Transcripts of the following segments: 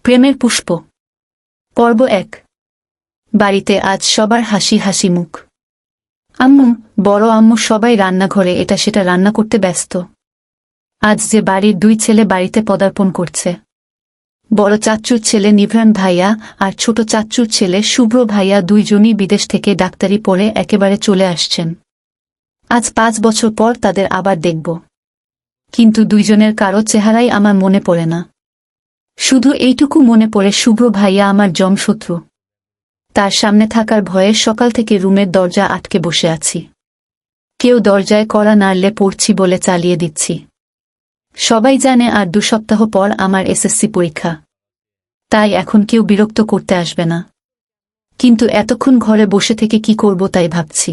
প্রেমের পুষ্প পর্ব ১। বাড়িতে আজ সবার হাসি হাসি মুখ। আম্মু, বড় আম্মু সবাই রান্নাঘরে এটা সেটা রান্না করতে ব্যস্ত। আজ যে বাড়ির ২ ছেলে বাড়িতে পদার্পণ করছে। বড় চাচ্চুর ছেলে নিভ্রান ভাইয়া আর ছোট চাচ্চুর ছেলে শুভ্র ভাইয়া ২ জনই বিদেশ থেকে ডাক্তারি পড়ে একেবারে চলে আসছেন। আজ ৫ বছর পর তাদের আবার দেখব। কিন্তু ২ জনের কারো চেহারাই আমার মনে পড়ে না। শুধু এইটুকু মনে পড়ে শুভ্র ভাইয়া আমার জমশত্রু। তার সামনে থাকার ভয়ে সকাল থেকে রুমের দরজা আটকে বসে আছি। কেউ দরজায় কড়া নাড়লে পড়ছি বলে চালিয়ে দিচ্ছি। সবাই জানে আর ২ সপ্তাহ পর আমার এসএসসি পরীক্ষা। তাই এখন কেউ বিরক্ত করতে আসবে না। কিন্তু এতক্ষণ ঘরে বসে থেকে কি করব তাই ভাবছি।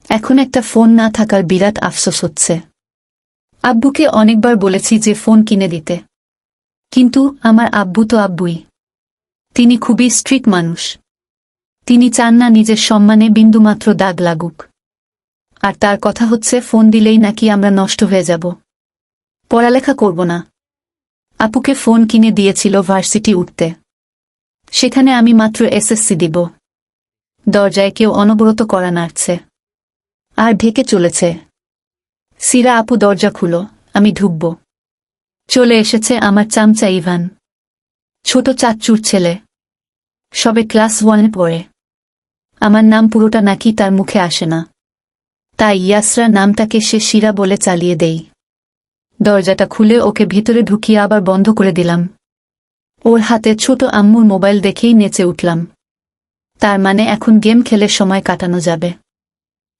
এখন একটা ফোন না থাকার বিরাট আফসোস হচ্ছে। আব্বুকে অনেকবার বলেছি যে ফোন কিনে দিতে। কিন্তু আমার আব্বু তো আব্বুই। তিনি খুবই স্ট্রিক্ট মানুষ। তিনি চান না নিজের সম্মানে বিন্দুমাত্র দাগ লাগুক। আর তার কথা হচ্ছে ফোন দিলেই নাকি আমরা নষ্ট হয়ে যাব, পড়ালেখা করব না। আপুকে ফোন কিনে দিয়েছিল ভার্সিটি উঠতে। সেখানে আমি মাত্র এসএসসি দিব। দরজায় কেউ অনবরত কড়া নাড়ছে আর ঢেকে চলেছে। সিরা আপু, দরজা খুলো, আমি ঢুকব। চলে এসেছে আমার চামচা ইভান, ছোট চাচ্চুর ছেলে। সবে ক্লাস 1-এ পড়ে। আমার নাম পুরোটা নাকি তার মুখে আসে না, তাই ইয়াসরা নামটাকে সে সিরা বলে চালিয়ে দেই। দরজাটা খুলে ওকে ভিতরে ঢুকিয়ে আবার বন্ধ করে দিলাম। ওর হাতে ছোট আম্মুর মোবাইল দেখেই নেচে উঠলাম। তার মানে এখন গেম খেলে সময় কাটানো যাবে।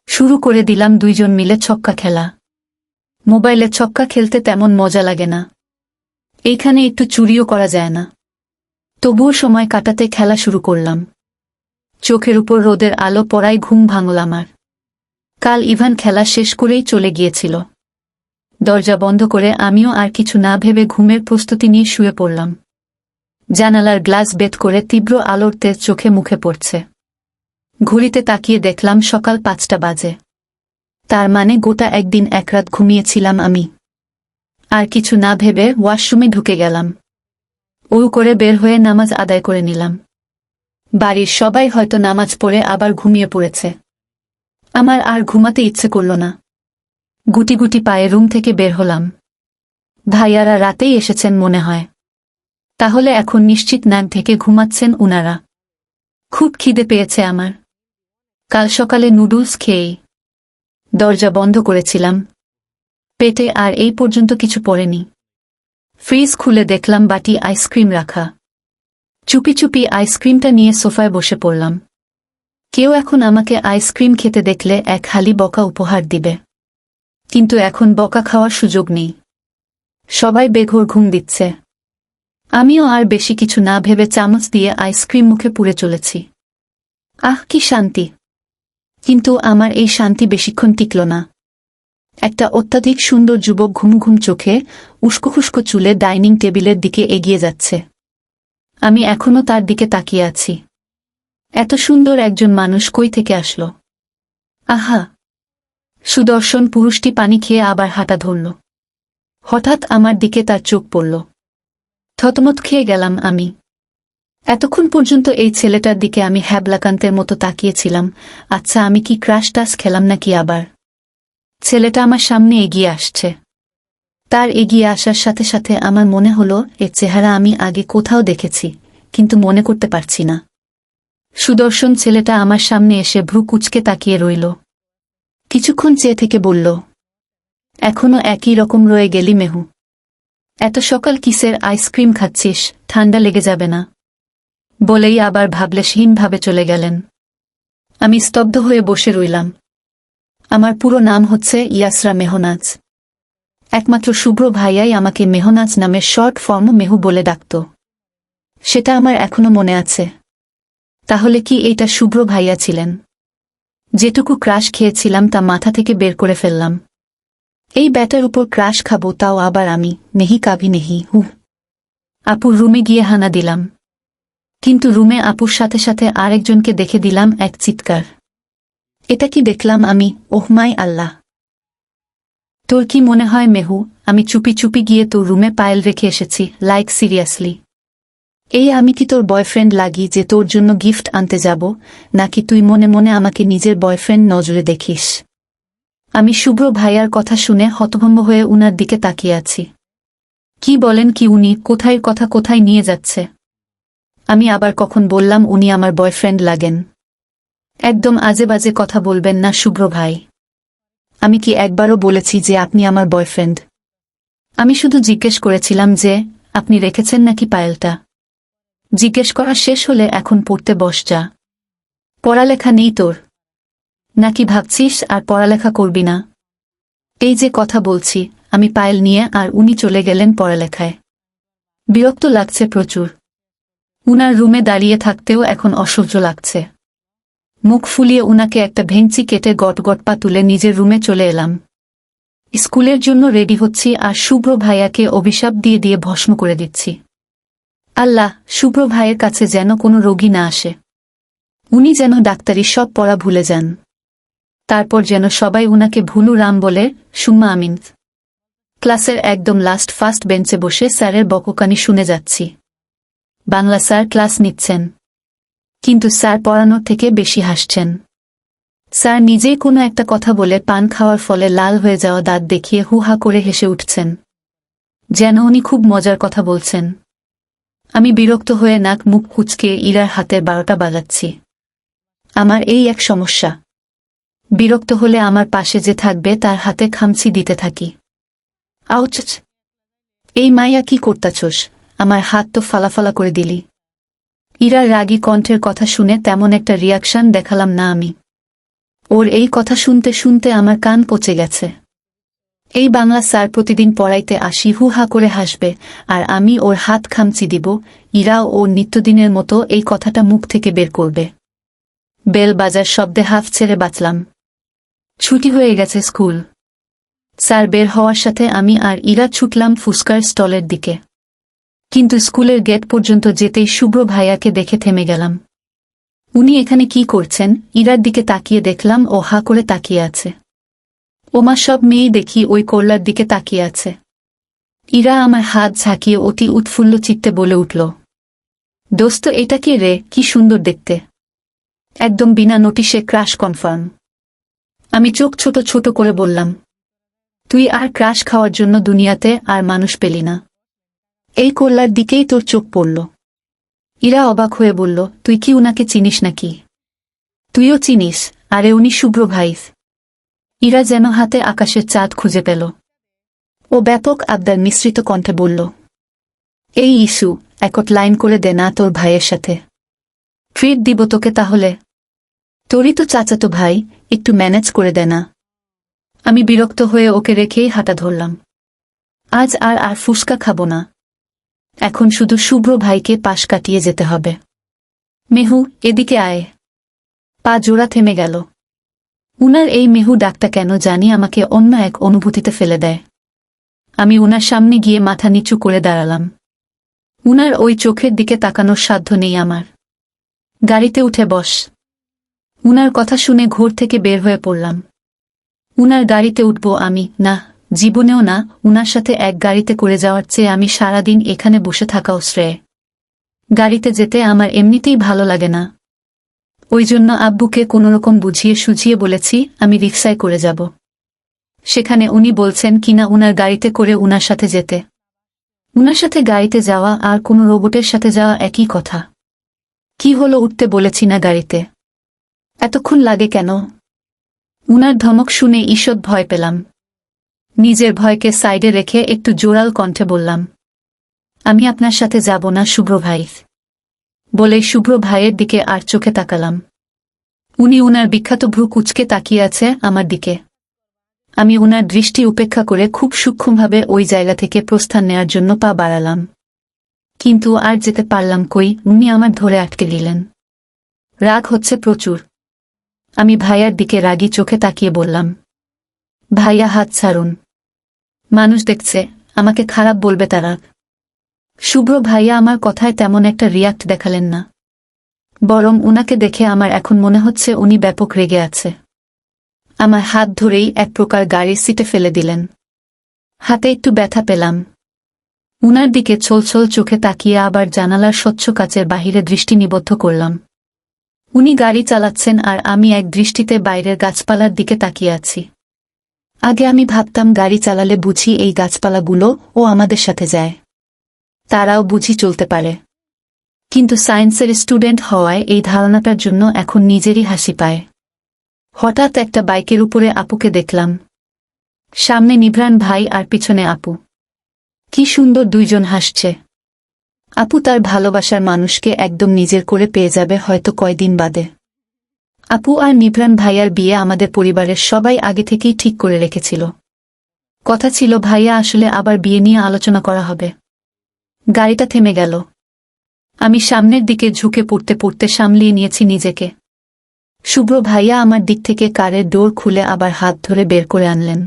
শুরু করে দিলাম ২ জন মিলে ছক্কা খেলা। মোবাইলে ছক্কা খেলতে তেমন মজা লাগে না। এইখানে একটু চুরিও করা যায় না। তবুও সময় কাটাতে খেলা শুরু করলাম। চোখের উপর রোদের আলো পড়ায় ঘুম ভাঙল আমার। কাল ইভান খেলা শেষ করেই চলে গিয়েছিল। দরজা বন্ধ করে আমিও আর কিছু না ভেবে ঘুমের প্রস্তুতি নিয়ে শুয়ে পড়লাম। জানালার গ্লাস বেদ করে তীব্র আলোর তেজ চোখে মুখে পড়ছে। ঘড়িতে তাকিয়ে দেখলাম সকাল ৫টা বাজে। তার মানে গোটা একদিন একরাত ঘুমিয়েছিলাম আমি। আর কিছু না ভেবে ওয়াশরুমে ঢুকে গেলাম। করে বের হয়ে নামাজ আদায় করে নিলাম। বাড়ির সবাই হয়তো নামাজ পড়ে আবার ঘুমিয়ে পড়েছে। আমার আর ঘুমাতে ইচ্ছে করল না। গুটি গুটি পায়ে রুম থেকে বের হলাম। ভাইয়ারা রাতেই এসেছেন মনে হয়। তাহলে এখন নিশ্চিত নাক ঢেকে ঘুমাচ্ছেন উনারা। খুব খিদে পেয়েছে আমার। কাল সকালে নুডলস খেয়েই দরজা বন্ধ করেছিলাম। পেটে আর এই পর্যন্ত কিছু পড়েনি। ফ্রিজ খুলে দেখলাম বাটি আইসক্রিম রাখা। চুপি চুপি আইসক্রিমটা নিয়ে সোফায় বসে পড়লাম। কেউ এখন আমাকে আইসক্রিম খেতে দেখলে এক হালি বকা উপহার দিবে। কিন্তু এখন বকা খাওয়ার সুযোগ নেই। সবাই বেঘোর ঘুম দিচ্ছে। আমিও আর বেশি কিছু না ভেবে চামচ দিয়ে আইসক্রিম মুখে পুরে চলেছি। আহ, কি শান্তি! কিন্তু আমার এই শান্তি বেশিক্ষণ টিকল না। একটা অত্যাধিক সুন্দর যুবক ঘুম ঘুম চোখে, উস্কো খুস্কো চুলে ডাইনিং টেবিলের দিকে এগিয়ে যাচ্ছে। আমি এখনো তার দিকে তাকিয়ে আছি। এত সুন্দর একজন মানুষ কই থেকে আসলো? আহা! সুদর্শন পুরুষটি পানি খেয়ে আবার হাঁটা ধরল। হঠাৎ আমার দিকে তার চোখ পড়ল। থতমত খেয়ে গেলাম আমি। এতক্ষণ পর্যন্ত এই ছেলেটার দিকে আমি হ্যাবলাকান্তের মতো তাকিয়েছিলাম। আচ্ছা, আমি কি ক্রাশ টাস খেলাম নাকি আবার? ছেলেটা আমার সামনে এগিয়ে আসছে। তার এগিয়ে আসার সাথে সাথে আমার মনে হলো এর চেহারা আমি আগে কোথাও দেখেছি, কিন্তু মনে করতে পারছি না। সুদর্শন ছেলেটা আমার সামনে এসে ভ্রু কুঁচকে তাকিয়ে রইল। কিছুক্ষণ চেয়ে থেকে বলল, এখনো একই রকম রয়ে গেলি মেহু। এত সকাল কিসের আইসক্রিম খাচ্ছিস? ঠান্ডা লেগে যাবে না? বলেই আবার ভাবলেশহীনভাবে চলে গেলেন। আমি স্তব্ধ হয়ে বসে রইলাম। আমার পুরো নাম হচ্ছে ইয়াসরা মেহনাজ। একমাত্র শুভ্র ভাইয়াই আমাকে মেহনাজ নামের শর্ট ফর্ম মেহু বলে ডাকত। সেটা আমার এখনো মনে আছে। তাহলে কি এইটা শুভ্র ভাইয়া ছিলেন? যেটুকু ক্রাশ খেয়েছিলাম তা মাথা থেকে বের করে ফেললাম। এই ব্যাটার উপর ক্রাশ খাবো, তাও আবার আমি? নেহি কাভি নেহি। আপুর রুমে গিয়ে হানা দিলাম। কিন্তু রুমে আপুর সাথে সাথে আরেকজনকে দেখে দিলাম এক চিৎকার। এটা কি দেখলাম আমি? ওহ মাই আল্লাহ! তোর কি মনে হয় মেহু, আমি চুপি চুপি গিয়ে তোর রুমে পায়েল রেখে এসেছি? Like seriously? এই আমি কি তোর বয়ফ্রেন্ড লাগি যে তোর জন্য গিফট আনতে যাব, নাকি তুই মনে মনে আমাকে নিজের বয়ফ্রেন্ড নজরে দেখিস? আমি শুভ্র ভাইয়ার কথা শুনে হতভম্ব হয়ে উনার দিকে তাকিয়ে আছি। কি বলেন কি উনি? কোথায় কথা কোথায় নিয়ে যাচ্ছে? আমি আবার কখন বললাম উনি আমার বয়ফ্রেন্ড লাগেন? একদম আজে বাজে কথা বলবেন না শুভ্র ভাই। আমি কি একবারও বলেছি যে আপনি আমার বয়ফ্রেন্ড? আমি শুধু জিজ্ঞেস করেছিলাম যে আপনি রেখেছেন নাকি পায়েলটা। জিজ্ঞেস করা শেষ হলে এখন পড়তে বস যা। পড়ালেখা নেই তোর? নাকি ভাবছিস আর পড়ালেখা করবি না? এই যে কথা বলছি, আমি পায়েল নিয়ে আর উনি চলে গেলেন পড়ালেখায়। বিরক্ত লাগছে প্রচুর। উনার রুমে দাঁড়িয়ে থাকতেও এখন অসহ্য লাগছে। মুখ ফুলিয়ে উনাকে একটা ভেঙচি কেটে গটগট পা তুলে নিজের রুমে চলে এলাম। স্কুলের জন্য রেডি হচ্ছি আর শুভ্র ভাইয়াকে অভিশাপ দিয়ে দিয়ে ভস্ম করে দিচ্ছি। আল্লাহ, শুভ্র ভাইয়ের কাছে যেন কোনো রোগী না আসে। উনি যেন ডাক্তারি সব পড়া ভুলে যান। তারপর যেন সবাই উনাকে ভুলু রাম বলে, সুম্মা আমিন। ক্লাসের একদম লাস্ট ফার্স্ট বেঞ্চে বসে স্যারের বককানি শুনে যাচ্ছি। বাংলা স্যার ক্লাস নিচ্ছেন, কিন্তু স্যার পড়ানোর থেকে বেশি হাসছেন। স্যার নিজেই কোনো একটা কথা বলে পান খাওয়ার ফলে লাল হয়ে যাওয়া দাঁত দেখিয়ে হুহা করে হেসে উঠছেন, যেন উনি খুব মজার কথা বলছেন। আমি বিরক্ত হয়ে নাক মুখ কুঁচকে ইরার হাতের 12টা বাজাচ্ছি। আমার এই এক সমস্যা, বিরক্ত হলে আমার পাশে যে থাকবে তার হাতে খামচি দিতে থাকি। আউচ! এই মাইয়া কি করতাছোস? আমার হাত তো ফালাফালা করে দিলি। ইরার রাগী কণ্ঠের কথা শুনে তেমন একটা রিয়াকশন দেখালাম না আমি। ওর এই কথা শুনতে শুনতে আমার কান পচে গেছে। এই বাংলা স্যার প্রতিদিন পড়াইতে আসি হুহা করে হাসবে, আর আমি ওর হাত খামচি দিব, ইরাও ওর নিত্যদিনের মতো এই কথাটা মুখ থেকে বের করবে। বেল বাজার শব্দে হাফ ছেড়ে বাঁচলাম। ছুটি হয়ে গেছে স্কুল। স্যার বের হওয়ার সাথে আমি আর ইরা ছুটলাম ফুসকার স্টলের দিকে। কিন্তু স্কুলের গেট পর্যন্ত যেতেই শুভ্র ভাইয়াকে দেখে থেমে গেলাম। উনি এখানে কি করছেন? ইরার দিকে তাকিয়ে দেখলাম ও হা করে তাকিয়ে আছে। ওমা, সব মেয়েই দেখি ওই করলার দিকে তাকিয়ে আছে। ইরা আমার হাত ঝাঁকিয়ে অতি উৎফুল্ল চিত্তে বলে উঠল, দোস্ত এটা কে রে? কি সুন্দর দেখতে। একদম বিনা নোটিশে ক্রাশ কনফার্ম। আমি চোখ ছোট ছোট করে বললাম, তুই আর ক্রাশ খাওয়ার জন্য দুনিয়াতে আর মানুষ পেলি না। এই করলার দিকেই তোর চোখ পড়ল। ইরা অবাক হয়ে বলল, তুই কি উনাকে চিনিস নাকি? তুইও চিনিস? আরে উনি শুভ্র ভাই। ইরা যেন হাতে আকাশের চাঁদ খুঁজে পেল। ও ব্যাপক আবদার মিশ্রিত কণ্ঠে বলল, এই ইস্যু একট লাইন করে দে না তোর ভাইয়ের সাথে। ট্রিট দিব তোকে তাহলে। তোরই তো চাচাতো ভাই, একটু ম্যানেজ করে দে না। আমি বিরক্ত হয়ে ওকে রেখেই হাঁটা ধরলাম। আজ আর ফুসকা খাবো না। এখন শুধু শুভ্র ভাইকে পাশ কাটিয়ে যেতে হবে। মেহু, এদিকে আয়। পা জোড়া থেমে গেল। উনার এই মেহু ডাকটা কেন জানি আমাকে অন্য এক অনুভূতিতে ফেলে দেয়। আমি উনার সামনে গিয়ে মাথা নিচু করে দাঁড়ালাম। উনার ওই চোখের দিকে তাকানোর সাধ্য নেই আমার। গাড়িতে উঠে বস। উনার কথা শুনে ঘোর থেকে বের হয়ে পড়লাম। উনার গাড়িতে উঠব আমি? না, জীবনেও না। উনার সাথে এক গাড়িতে করে যাওয়ার চেয়ে আমি সারাদিন এখানে বসে থাকাও শ্রেয়। গাড়িতে যেতে আমার এমনিতেই ভালো লাগে না। ওই জন্য আব্বুকে কোনোরকম বুঝিয়ে সুঝিয়ে বলেছি আমি রিকশায় করে যাব। সেখানে উনি বলছেন কিনা উনার গাড়িতে করে উনার সাথে যেতে। উনার সাথে গাড়িতে যাওয়া আর কোনো রোবটের সাথে যাওয়া একই কথা। কি হলো, উঠতে বলেছি না গাড়িতে? এতক্ষণ লাগে কেন? উনার ধমক শুনে ঈষৎ ভয় পেলাম। নিজের ভয়কে সাইডে রেখে একটু জোরাল কণ্ঠে বললাম, আমি আপনার সাথে যাব না শুভ্র ভাই। বলেই শুভ্র ভাইয়ের দিকে আর চোখে তাকালাম। উনি উনার বিখ্যাত ভ্রু কুঁচকে তাকিয়ে আছে আমার দিকে। আমি উনার দৃষ্টি উপেক্ষা করে খুব সূক্ষ্মভাবে ওই জায়গা থেকে প্রস্থান নেয়ার জন্য পা বাড়ালাম। কিন্তু আর যেতে পারলাম কই, উনি আমার ধরে আটকে দিলেন। রাগ হচ্ছে প্রচুর। আমি ভাইয়ার দিকে রাগী চোখে তাকিয়ে বললাম, ভাইয়া হাত ছাড়ুন। মানুষ দেখছে, আমাকে খারাপ বলবে তারা। শুভ্র ভাইয়া আমার কথায় তেমন একটা রিয়াক্ট দেখালেন না। বরং উনাকে দেখে আমার এখন মনে হচ্ছে উনি ব্যাপক রেগে আছে। আমার হাত ধরেই এক প্রকার গাড়ির সিটে ফেলে দিলেন। হাতে একটু ব্যথা পেলাম। উনার দিকে ছলছল চোখে তাকিয়ে আবার জানালার স্বচ্ছ কাচের বাহিরে দৃষ্টি নিবদ্ধ করলাম। উনি গাড়ি চালাচ্ছেন আর আমি এক দৃষ্টিতে বাইরের গাছপালার দিকে তাকিয়ে আছি। আগে আমি ভাবতাম গাড়ি চালালে বুঝি এই গাছপালাগুলো ও আমাদের সাথে যায়, তারাও বুঝি চলতে পারে। কিন্তু সায়েন্সের স্টুডেন্ট হওয়ায় এই ধারণাটার জন্য এখন নিজেরই হাসি পায়। হঠাৎ একটা বাইকের উপরে আপুকে দেখলাম। সামনে নিভ্রান ভাই আর পিছনে আপু। কি সুন্দর দুইজন হাসছে। আপু তার ভালোবাসার মানুষকে একদম নিজের করে পেয়ে যাবে হয়তো কয়দিন বাদে। আপু আর নিভ্রান ভাইয়ার বিয়ে আমাদের পরিবারের সবাই আগে থেকেই ঠিক করে রেখেছিল। কথা ছিল ভাইয়া আসলে আবার বিয়ে নিয়ে আলোচনা করা হবে। গাড়িটা থেমে গেল। আমি সামনের দিকে ঝুঁকে পড়তে পড়তে সামলিয়ে নিয়েছি নিজেকে। শুভ্র ভাইয়া আমার দিক থেকে কারের ডোর খুলে আবার হাত ধরে বের করে আনলেন।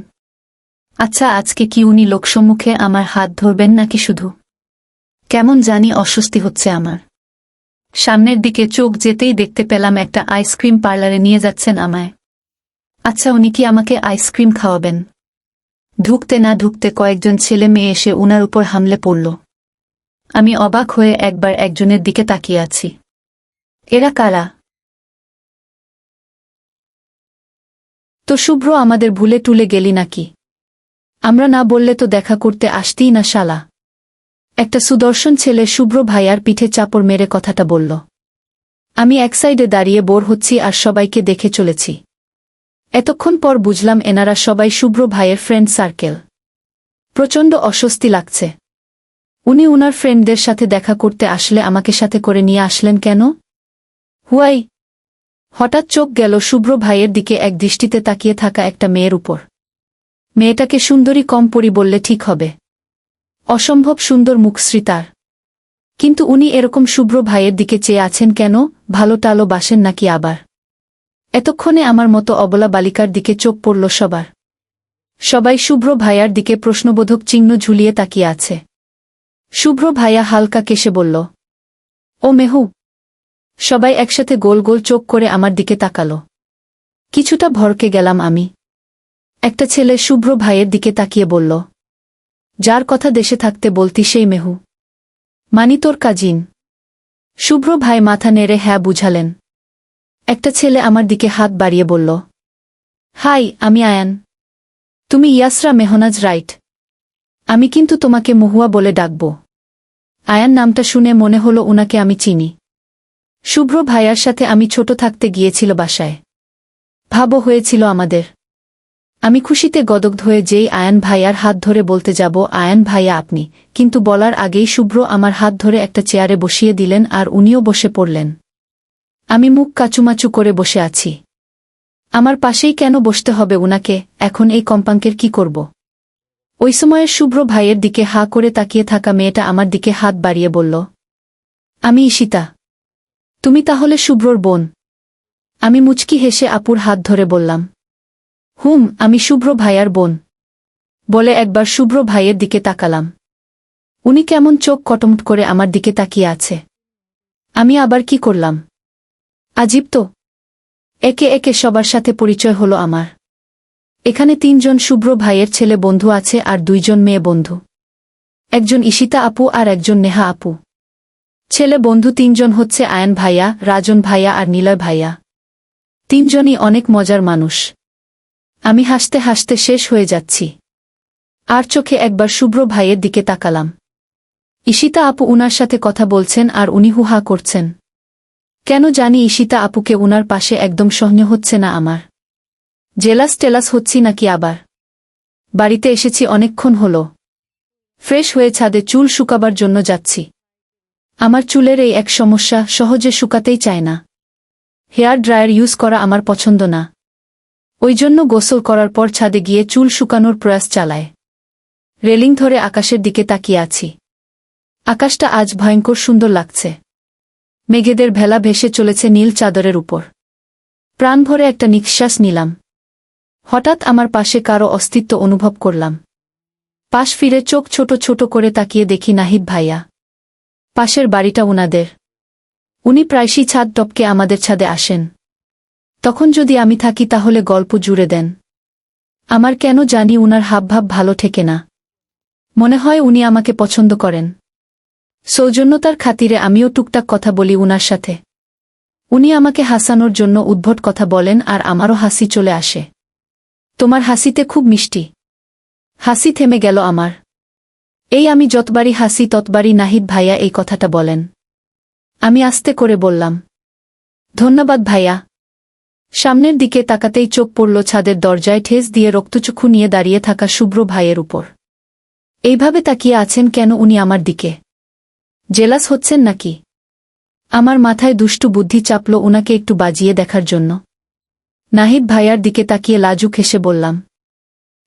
আচ্ছা, আজকে কি উনি লোকসম্মুখে আমার হাত ধরবেন নাকি শুধু? কেমন জানি অস্বস্তি হচ্ছে আমার। সামনের দিকে চোখ যেতেই দেখতে পেলাম একটা আইসক্রিম পার্লারে নিয়ে যাচ্ছেন আমায়। আচ্ছা, উনি কি আমাকে আইসক্রিম খাওয়াবেন? ঢুকতে না ঢুকতে কয়েকজন ছেলে মেয়ে এসে উনার উপর হামলে পড়ল। আমি অবাক হয়ে একবার একজনের দিকে তাকিয়ে আছি। এরা কারা? তো শুভ্র, আমাদের ভুলে টুলে গেলি নাকি? আমরা না বললে তো দেখা করতে আসতেই না শালা। একটা সুদর্শন ছেলে শুভ্র ভাইয়ার পিঠে চাপড় মেরে কথাটা বলল। আমি এক সাইডে দাঁড়িয়ে বোর হচ্ছি আর সবাইকে দেখে চলেছি। এতক্ষণ পর বুঝলাম এনারা সবাই শুভ্র ভাইয়ের ফ্রেন্ড সার্কেল। প্রচণ্ড অস্বস্তি লাগছে। উনি উনার ফ্রেন্ডদের সাথে দেখা করতে আসলে আমাকে সাথে করে নিয়ে আসলেন কেন? হুয়াই? হঠাৎ চোখ গেল শুভ্র ভাইয়ের দিকে এক দৃষ্টিতে তাকিয়ে থাকা একটা মেয়ের উপর। মেয়েটাকে সুন্দরী কম পরি বললে ঠিক হবে। অসম্ভব সুন্দর মুখশ্রী তার। কিন্তু উনি এরকম শুভ্র ভাইয়ের দিকে চেয়ে আছেন কেন? ভালো টালো বাসেন নাকি আবার? এতক্ষণে আমার মতো অবলা বালিকার দিকে চোখ পড়ল সবার। সবাই শুভ্র ভাইয়ার দিকে প্রশ্নবোধক চিহ্ন ঝুলিয়ে তাকিয়ে আছে। শুভ্র ভাইয়া হালকা কেশে বলল, ও মেহু। সবাই একসাথে গোল গোল চোখ করে আমার দিকে তাকালো। কিছুটা ভরকে গেলাম আমি। একটা ছেলে শুভ্র ভাইয়ের দিকে তাকিয়ে বলল, যার কথা দেশে থাকতে বলতি সেই মেহু? মানি তোর কাজিন। শুভ্র ভাই মাথা নেড়ে হ্যাঁ বুঝালেন। একটা ছেলে আমার দিকে হাত বাড়িয়ে বলল, হাই, আমি আয়ান। তুমি ইয়াসরা মেহনাজ, রাইট? আমি কিন্তু তোমাকে মহুয়া বলে ডাকব। আয়ান নামটা শুনে মনে হলো উনাকে আমি চিনি। শুভ্র ভাইয়ার সাথে আমি ছোট থাকতে গিয়েছিল বাসায়। ভাবো হয়েছিল আমাদের। আমি খুশিতে গদগদ হয়ে যেই আয়ান ভাইয়ার হাত ধরে বলতে যাব, আয়ান ভাইয়া আপনি, কিন্তু বলার আগেই শুভ্র আমার হাত ধরে একটা চেয়ারে বসিয়ে দিলেন আর উনিও বসে পড়লেন। আমি মুখ কাচুমাচু করে বসে আছি। আমার পাশেই কেন বসতে হবে উনাকে? এখন এই কম্পাঙ্কের কি করব? ওই সময়ের শুভ্র ভাইয়ের দিকে হা করে তাকিয়ে থাকা মেয়েটা আমার দিকে হাত বাড়িয়ে বলল, আমি ঈশিতা। তুমি তাহলে শুভ্রর বোন? আমি মুচকি হেসে আপুর হাত ধরে বললাম, আমি শুভ্র ভাইয়ার বোন। বলে একবার শুভ্র ভাইয়ের দিকে তাকালাম। উনি কেমন চোখ কটমট করে আমার দিকে তাকিয়ে আছে। আমি আবার কি করলাম? আজীব তো। একে একে সবার সাথে পরিচয় হলো আমার। এখানে 3 জন শুভ্র ভাইয়ের ছেলে বন্ধু আছে আর 2 জন মেয়ে বন্ধু। একজন ঈশিতা আপু আর একজন নেহা আপু। ছেলে বন্ধু 3 জন হচ্ছে আয়ান ভাইয়া, রাজন ভাইয়া আর নিলয় ভাইয়া। 3 জনই অনেক মজার মানুষ। আমি হাসতে হাসতে শেষ হয়ে যাচ্ছি। আর চোখে একবার শুভ্র ভাইয়ের দিকে তাকালাম। ঈশিতা আপু উনার সাথে কথা বলছেন আর উনি হুহা করছেন। কেন জানি ঈশিতা আপুকে উনার পাশে একদম সহ্য হচ্ছে না আমার। জেলাস টেলাস হচ্ছি নাকি আবার? বাড়িতে এসেছি অনেকক্ষণ হলো। ফ্রেশ হয়ে ছাদে চুল শুকাবার জন্য যাচ্ছি। আমার চুলের এই এক সমস্যা, সহজে শুকাতেই চায় না। হেয়ার ড্রায়ার ইউজ করা আমার পছন্দ না। ওই জন্য গোসল করার পর ছাদে গিয়ে চুল শুকানোর প্রয়াস চালায়। রেলিং ধরে আকাশের দিকে তাকিয়ে আছি। আকাশটা আজ ভয়ঙ্কর সুন্দর লাগছে। মেঘেদের ভেলা ভেসে চলেছে নীল চাদরের উপর। প্রাণ ভরে একটা নিঃশ্বাস নিলাম। হঠাৎ আমার পাশে কারো অস্তিত্ব অনুভব করলাম। পাশ ফিরে চোখ ছোট ছোট করে তাকিয়ে দেখি নাহিদ ভাইয়া। পাশের বাড়িটা উনাদের। উনি প্রায়শই ছাদ টপকে আমাদের ছাদে আসেন। তখন যদি আমি থাকি তাহলে গল্প জুড়ে দেন। আমার কেন জানি উনার হাবভাব ভালো ঠেকে না। মনে হয় উনি আমাকে পছন্দ করেন। সৌজন্যতার খাতিরে আমিও টুকটাক কথা বলি উনার সাথে। উনি আমাকে হাসানোর জন্য উদ্ভট কথা বলেন আর আমারও হাসি চলে আসে। তোমার হাসিতে খুব মিষ্টি। হাসি থেমে গেল আমার। এই আমি যতবারই হাসি ততবারই নাহিদ ভাইয়া এই কথাটা বলেন। আমি আস্তে করে বললাম, ধন্যবাদ ভাইয়া। সামনের দিকে তাকাতেই চোখ পড়ল ছাদের দরজায় ঠেস দিয়ে রক্তচক্ষু নিয়ে দাঁড়িয়ে থাকা শুভ্র ভাইয়ের উপর। এইভাবে তাকিয়ে আছেন কেন উনি আমার দিকে? জেলাস হচ্ছেন নাকি? আমার মাথায় দুষ্টু বুদ্ধি চাপল উনাকে একটু বাজিয়ে দেখার জন্য। নাহিদ ভাইয়ার দিকে তাকিয়ে লাজুক হেসে বললাম,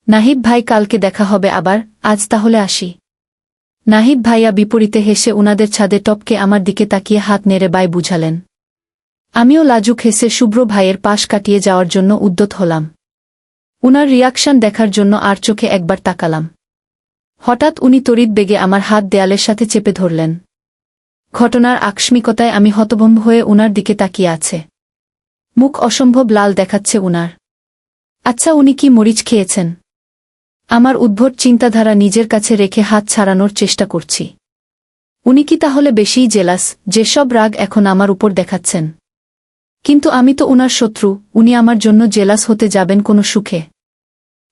নাহিদ ভাই, কালকে দেখা হবে আবার, আজ তাহলে আসি। নাহিদ ভাইয়া বিপরীতে হেসে উনাদের ছাদে টপকে আমার দিকে তাকিয়ে হাত নেড়ে বাই বুঝালেন। আমিও লাজুক হেসে শুভ্র ভাইয়ের পাশ কাটিয়ে যাওয়ার জন্য উদ্যত হলাম। উনার রিয়াকশন দেখার জন্য আর চোখে একবার তাকালাম। হঠাৎ উনি তড়িৎ বেগে আমার হাত দেয়ালের সাথে চেপে ধরলেন। ঘটনার আকস্মিকতায় আমি হতভম্ব হয়ে উনার দিকে তাকিয়ে আছে। মুখ অসম্ভব লাল দেখাচ্ছে উনার। আচ্ছা, উনি কি মরিচ খেয়েছেন? আমার উদ্ভট চিন্তাধারা নিজের কাছে রেখে হাত ছাড়ানোর চেষ্টা করছি। উনি কি তাহলে বেশিই জেলাস, যেসব রাগ এখন আমার উপর দেখাচ্ছেন? কিন্তু আমি তো উনার শত্রু, উনি আমার জন্য জেলাস হতে যাবেন কোনো সুখে?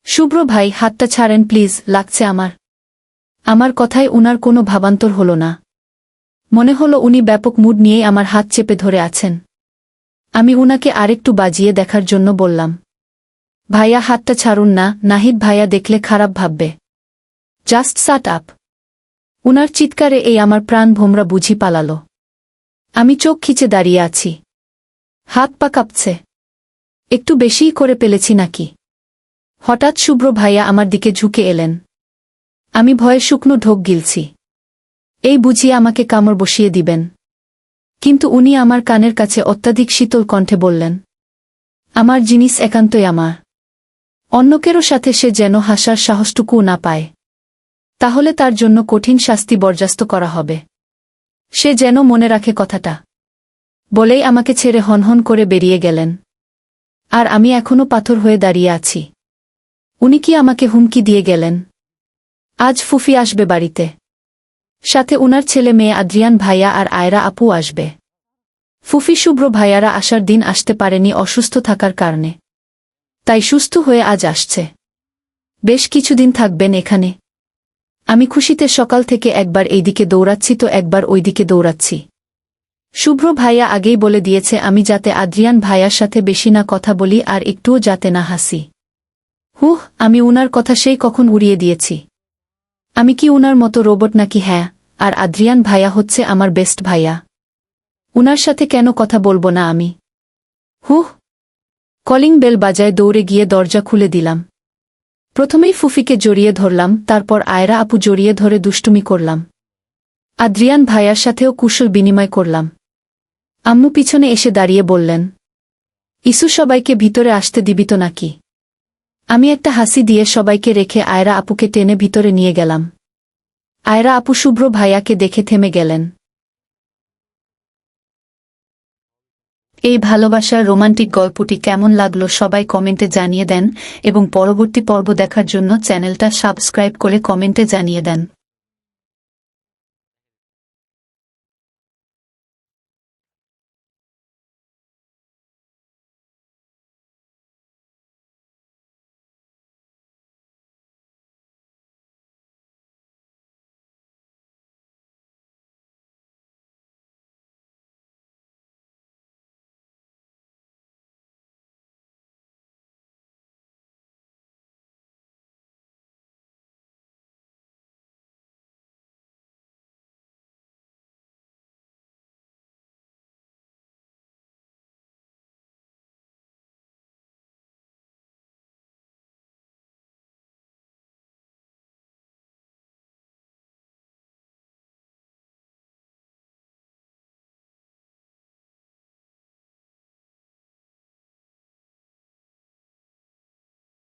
শুভ্র ভাই, হাতটা ছাড়েন প্লিজ, লাগছে আমার। আমার কথায় উনার কোনো ভাবান্তর হল না। মনে হলো উনি ব্যাপক মুড নিয়েই আমার হাত চেপে ধরে আছেন। আমি উনাকে আরেকটু বাজিয়ে দেখার জন্য বললাম, ভাইয়া হাতটা ছাড়ুন না, নাহিদ ভাইয়া দেখলে খারাপ ভাববে। Just shut up. উনার চিৎকারে এই আমার প্রাণ ভোমরা বুঝি পালালো। আমি চোখ খিচে দাঁড়িয়ে আছি। হাত পা কাঁপছে। একটু বেশিই করে ফেলেছি নাকি? হঠাৎ শুভ্র ভাইয়া আমার দিকে ঝুঁকে এলেন। আমি ভয়ে শুকনো ঢোক গিলছি। এই বুঝিয়ে আমাকে কামড় বসিয়ে দিবেন। কিন্তু উনি আমার কানের কাছে অত্যাধিক শীতল কণ্ঠে বললেন, আমার জিনিস একান্তই আমার। অন্য কারো সাথে সে যেন হাসার সাহসটুকুও না পায়। তাহলে তার জন্য কঠিন শাস্তি বরদাস্ত করা হবে। সে যেন মনে রাখে কথাটা। বলেই আমাকে ছেড়ে হনহন করে বেরিয়ে গেলেন। আর আমি এখনো পাথর হয়ে দাঁড়িয়ে আছি। উনি কি আমাকে হুমকি দিয়ে গেলেন? আজ ফুফি আসবে বাড়িতে। সাথে উনার ছেলে মেয়ে আদ্রিয়ান ভাইয়া আর আয়রা আপু আসবে। ফুফি শুভ্র ভাইয়ারা আসার দিন আসতে পারেনি অসুস্থ থাকার কারণে। তাই সুস্থ হয়ে আজ আসছে। বেশ কিছুদিন থাকবেন এখানে। আমি খুশিতে সকাল থেকে একবার এইদিকে দৌড়াচ্ছি তো একবার ওইদিকে দৌড়াচ্ছি। শুভ্র ভাইয়া আগেই বলে দিয়েছে আমি যাতে আদ্রিয়ান ভাইয়ার সাথে বেশি না কথা বলি আর একটুও যাতে না হাসি। আমি উনার কথা সেই কখন উড়িয়ে দিয়েছি। আমি কি উনার মতো রোবট নাকি? হ্যাঁ, আর আদ্রিয়ান ভাইয়া হচ্ছে আমার বেস্ট ভাইয়া। উনার সাথে কেন কথা বলবো না আমি? কলিং বেল বাজায় দৌড়ে গিয়ে দরজা খুলে দিলাম। প্রথমেই ফুফিকে জড়িয়ে ধরলাম, তারপর আয়রা আপু জড়িয়ে ধরে দুষ্টুমি করলাম। আদ্রিয়ান ভাইয়ার সাথেও কুশল বিনিময় করলাম। আম্মু পিছনে এসে দাঁড়িয়ে বললেন, ইসু, সবাইকে ভিতরে আসতে দিবি তো নাকি? আমি একটা হাসি দিয়ে সবাইকে রেখে আয়রা আপুকে টেনে ভিতরে নিয়ে গেলাম। আয়রা আপু শুভ্র ভাইয়াকে দেখে থেমে গেলেন। এই ভালোবাসার রোমান্টিক গল্পটি কেমন লাগলো সবাই কমেন্টে জানিয়ে দেন এবং পরবর্তী পর্ব দেখার জন্য চ্যানেলটা সাবস্ক্রাইব করে কমেন্টে জানিয়ে দেন।